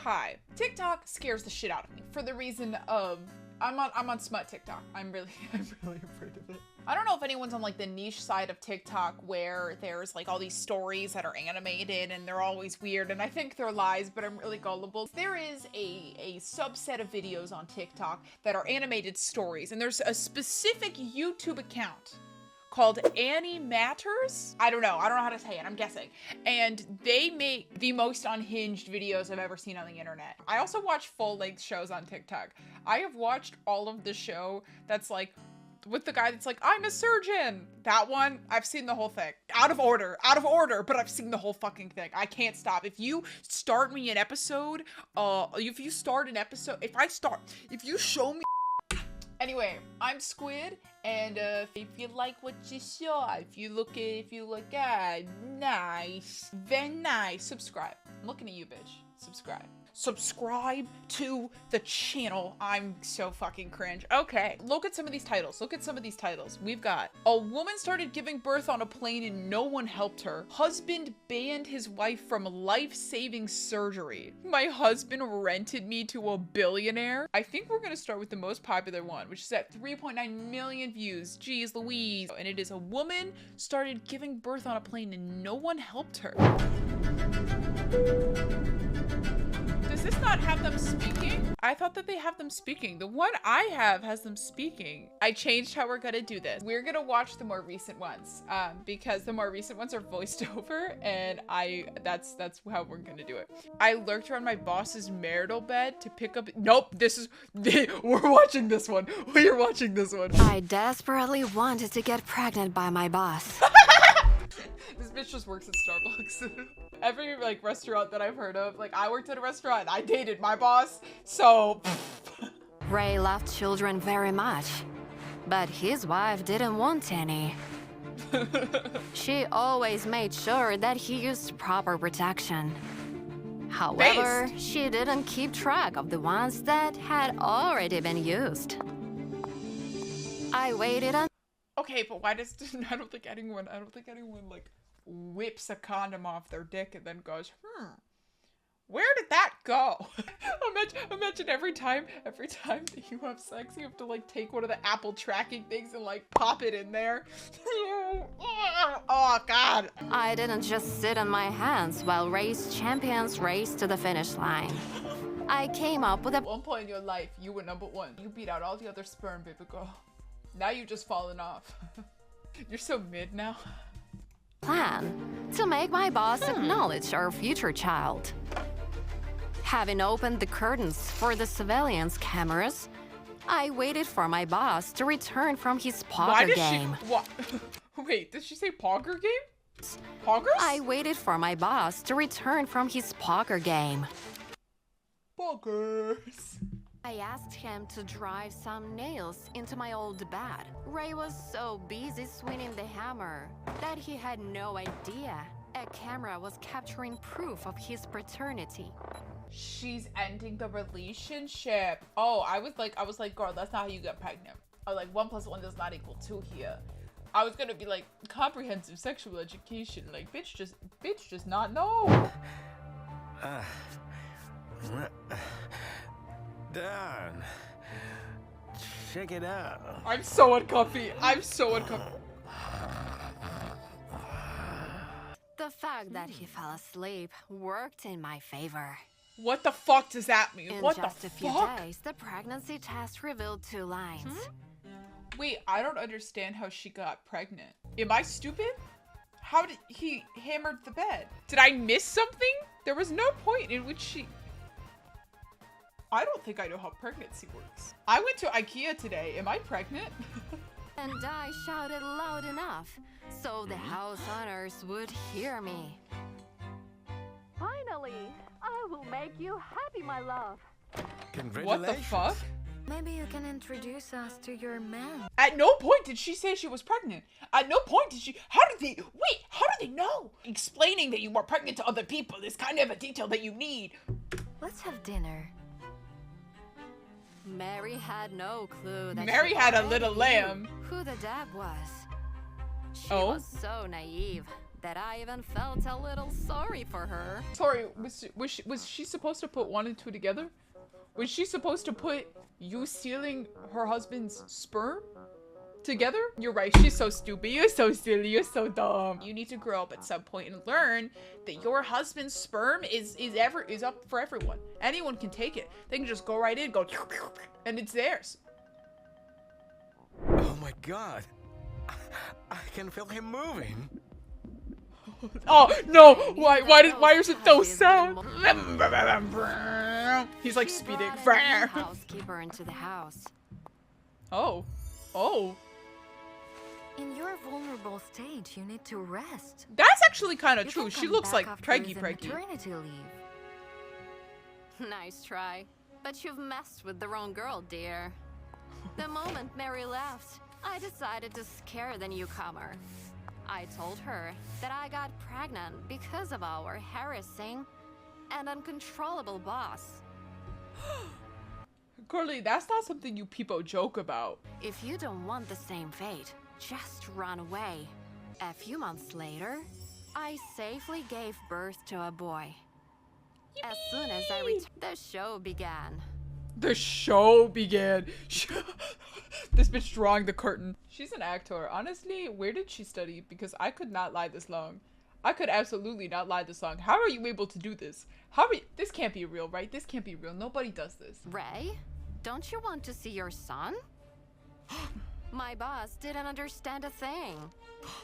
Hi. TikTok scares the shit out of me for the reason of I'm on smut TikTok. I'm really afraid of it. I don't know if anyone's on like the niche side of TikTok where there's like all these stories that are animated and they're always weird, and I think they're lies, but I'm really gullible. There is a subset of videos on TikTok that are animated stories, and there's a specific YouTube account called Annie Matters. I don't know how to say it, I'm guessing. And they make the most unhinged videos I've ever seen on the internet. I also watch full-length shows on TikTok. I have watched all of the show that's like, with the guy that's like, I'm a surgeon. That one, I've seen the whole thing. Out of order, but I've seen the whole fucking thing. I can't stop. If you start me an episode, if you show me. Anyway, I'm Squid, and if you like what you saw, if you look nice, very nice, subscribe. I'm looking at you, bitch. Subscribe to the channel. I'm so fucking cringe. Okay, look at some of these titles. We've got a woman started giving birth on a plane and no one helped her. Husband banned his wife from life-saving surgery. My husband rented me to a billionaire. I think we're gonna start with the most popular one, which is at 3.9 million views. Jeez Louise. And it is a woman started giving birth on a plane and no one helped her. Does this not have them speaking? I thought that they have them speaking. The one I have has them speaking. I changed how we're gonna do this. We're gonna watch the more recent ones because the more recent ones are voiced over, and that's how we're gonna do it. I lurked around my boss's marital bed to pick up. Nope, we're watching this one. We're watching this one. I desperately wanted to get pregnant by my boss. This bitch just works at Starbucks. Every like restaurant that I've heard of, like I worked at a restaurant, I dated my boss, so. Ray loved children very much, but his wife didn't want any. She always made sure that he used proper protection. However, she didn't keep track of the ones that had already been used. I waited on. Okay, but why does I don't think anyone like whips a condom off their dick and then goes, where did that go? Imagine every time that you have sex, you have to like take one of the Apple tracking things and like pop it in there. Oh God. I didn't just sit on my hands while Ray's champions raced to the finish line. I came up with a. At one point in your life, you were number one. You beat out all the other sperm, baby girl. Now you've just fallen off. You're so mid now. Plan to make my boss acknowledge our future child. Having opened the curtains for the surveillance cameras, I waited for my boss to return from his poker game. Wait, did she say poker game? Poggers? I waited for my boss to return from his poker game. Poggers. I asked him to drive some nails into my old bed. Ray was so busy swinging the hammer that he had no idea a camera was capturing proof of his paternity. She's ending the relationship. Oh, I was like, girl, that's not how you get pregnant. I was like, 1 + 1 does not equal 2 here. I was gonna be like, comprehensive sexual education. Like, bitch just not know. Darn. Check it out. I'm so uncomfy. The fact that he fell asleep worked in my favor. What the fuck does that mean? In What just the a few fuck? days, the pregnancy test revealed 2 lines. Wait, I don't understand how she got pregnant. Am I stupid? How did he hammered the bed? Did I miss something? There was no point in which she... I don't think I know how pregnancy works. I went to IKEA today. Am I pregnant? And I shouted loud enough so the house owners would hear me. Finally, I will make you happy, my love. Congratulations. What the fuck? Maybe you can introduce us to your man. At no point did she say she was pregnant. At no point did she... How do they know? Explaining that you were pregnant to other people is kind of a detail that you need. Let's have dinner. Mary had no clue that Mary had a little lamb. Who the dad was. She Oh? was so naive that I even felt a little sorry for her. Sorry, was she supposed to put one and two together? Was she supposed to put you stealing her husband's sperm together? You're right, she's so stupid. You're so silly, you're so dumb. You need to grow up at some point and learn that your husband's sperm is up for everyone. Anyone can take it. They can just go right in, go and it's theirs. Oh my god. I can feel him moving. Oh no! Why is it so sad? He's like speeding. Housekeeper into the house. Oh. In your vulnerable state, you need to rest. That's actually kind of You true. can She come looks back like after preggy. the maternity leave. Nice try, but you've messed with the wrong girl, dear. The moment Mary left, I decided to scare the newcomer. I told her that I got pregnant because of our harassing and uncontrollable boss. Curly, that's not something you people joke about. If you don't want the same fate, just run away. A few months later, I safely gave birth to a boy. Yippee! As soon as I returned, the show began. The show began. This bitch drawing the curtain. She's an actor. Honestly, where did she study? Because I could not lie this long. I could absolutely not lie this long. How are you able to do this? This can't be real, right? This can't be real. Nobody does this. Ray, don't you want to see your son? My boss didn't understand a thing.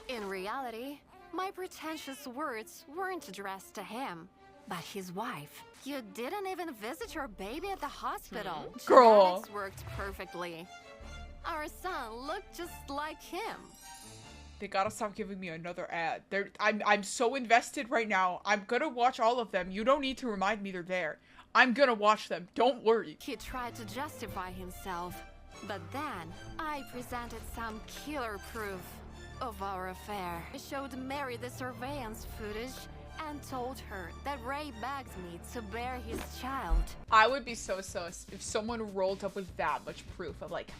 In reality, my pretentious words weren't addressed to him, but his wife. You didn't even visit your baby at the hospital. Girl. Genetics worked perfectly. Our son looked just like him. They gotta stop giving me another ad. I'm so invested right now. I'm gonna watch all of them. You don't need to remind me they're there. I'm gonna watch them. Don't worry. He tried to justify himself, but then I presented some killer proof of our affair. I showed Mary the surveillance footage and told her that Ray begged me to bear his child. I would be so sus if someone rolled up with that much proof of like,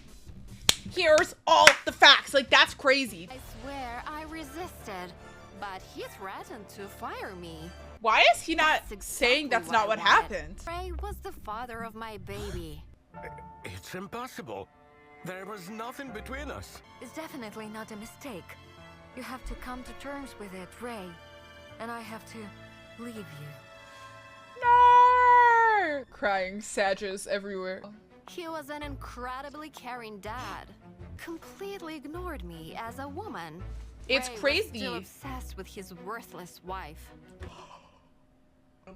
here's all the facts. Like, that's crazy. I swear I resisted, but he threatened to fire me. Why is he not That's saying exactly that's not what I wanted. happened? Ray was the father of my baby. It's impossible. There was nothing between us. It's definitely not a mistake. You have to come to terms with it, Ray. And I have to leave you. No! Crying sages everywhere. He was an incredibly caring dad. Completely ignored me as a woman. It's Ray crazy. Was still obsessed with his worthless wife.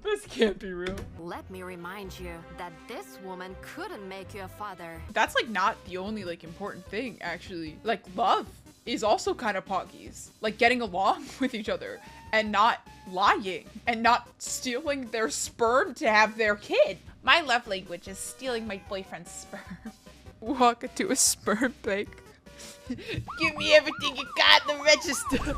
This can't be real. Let me remind you that this woman couldn't make you a father. That's like not the only like important thing actually. Like love is also kind of poggies. Like getting along with each other and not lying and not stealing their sperm to have their kid. My love language is stealing my boyfriend's sperm. Walk into a sperm bank. Give me everything you got in the register.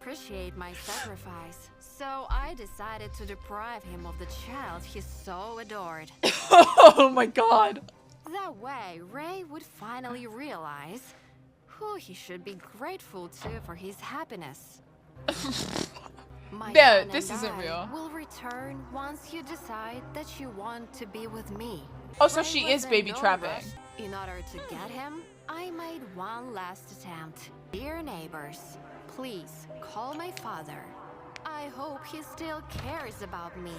Appreciate my sacrifice. So I decided to deprive him of the child he so adored. Oh my god. That way, Ray would finally realize who he should be grateful to for his happiness. My Yeah, son this and isn't I real. will return once you decide that you want to be with me. Oh, so Ray she was is in baby no trapping. rush. In order to get him, I made one last attempt. Dear neighbors, please call my father. I hope he still cares about me.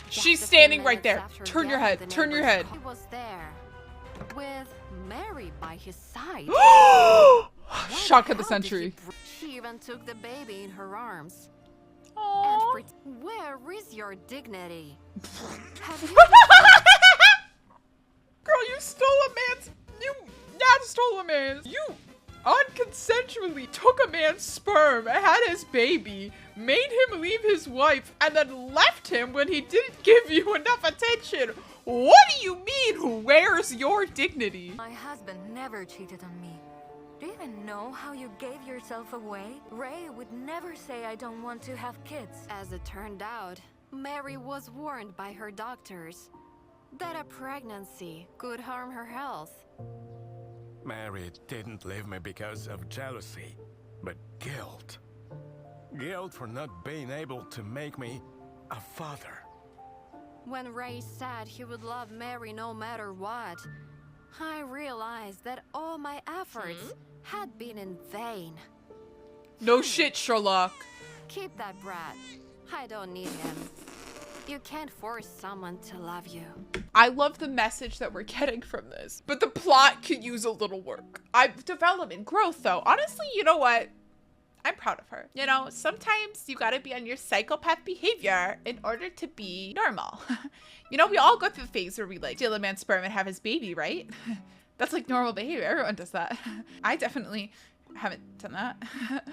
She's Just a few standing right minutes there. after Turn your getting head. the Turn your neighbor's head. call, He was there with Mary by his side. Shock of the How did he century. She even took the baby in her arms. Aww. And where is your dignity? Have you Girl, you stole a man's. You not stole a man's. You unconsensually took a man's sperm, had his baby, made him leave his wife, and then left him when he didn't give you enough attention. What do you mean, where's your dignity? My husband never cheated on me. Do you even know how you gave yourself away? Ray would never say I don't want to have kids. As it turned out, Mary was warned by her doctors that a pregnancy could harm her health. Mary didn't leave me because of jealousy. but guilt. Guilt for not being able to make me a father. When Ray said he would love Mary no matter what, I realized that all my efforts had been in vain. No shit, Sherlock. Keep that brat. I don't need him. You can't force someone to love you. I love the message that we're getting from this, but the plot could use a little work. Development, growth though. Honestly, you know what? I'm proud of her. You know, sometimes you gotta be on your psychopath behavior in order to be normal. You know, we all go through the phase where we like steal a man's sperm and have his baby, right? That's like normal behavior. Everyone does that. I definitely haven't done that.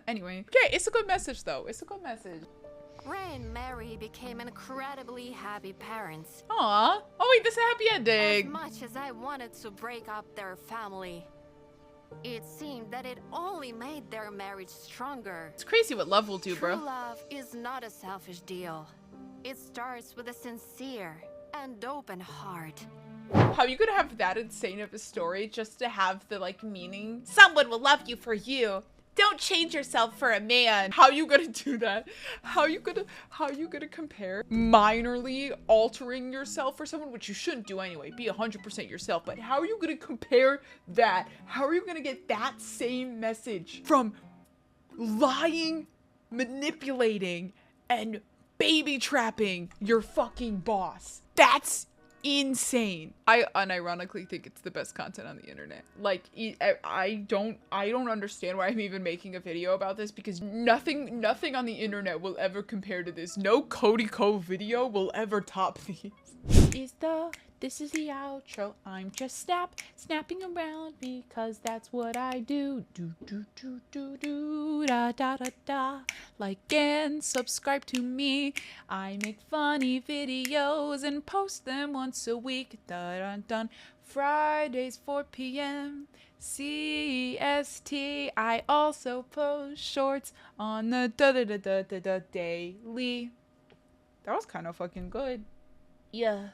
Anyway, okay, it's a good message though. It's a good message. Ray and Mary became incredibly happy parents. Aw. Oh wait, this is a happy As ending. much as I wanted to break up their family, it seemed that it only made their marriage stronger. It's crazy what love will do, True bro. love is not a selfish deal. It starts with a sincere and open heart. How you could have that insane of a story just to have the like meaning? Someone will love you for you. Don't change yourself for a man. How you gonna do that? How you gonna compare minorly altering yourself for someone, which you shouldn't do anyway, be 100% yourself, but how are you gonna compare that? How are you gonna get that same message from lying, manipulating, and baby trapping your fucking boss? That's insane. I unironically think it's the best content on the internet. Like, I don't understand why I'm even making a video about this, because nothing on the internet will ever compare to this. No Cody Co video will ever top these. This is the outro. I'm just snapping around because that's what I do. Da da da da. Like and subscribe to me. I make funny videos and post them once a week. Dun dun dun. Fridays 4 p.m. CST. I also post shorts on the daily. That was kind of fucking good. Yeah.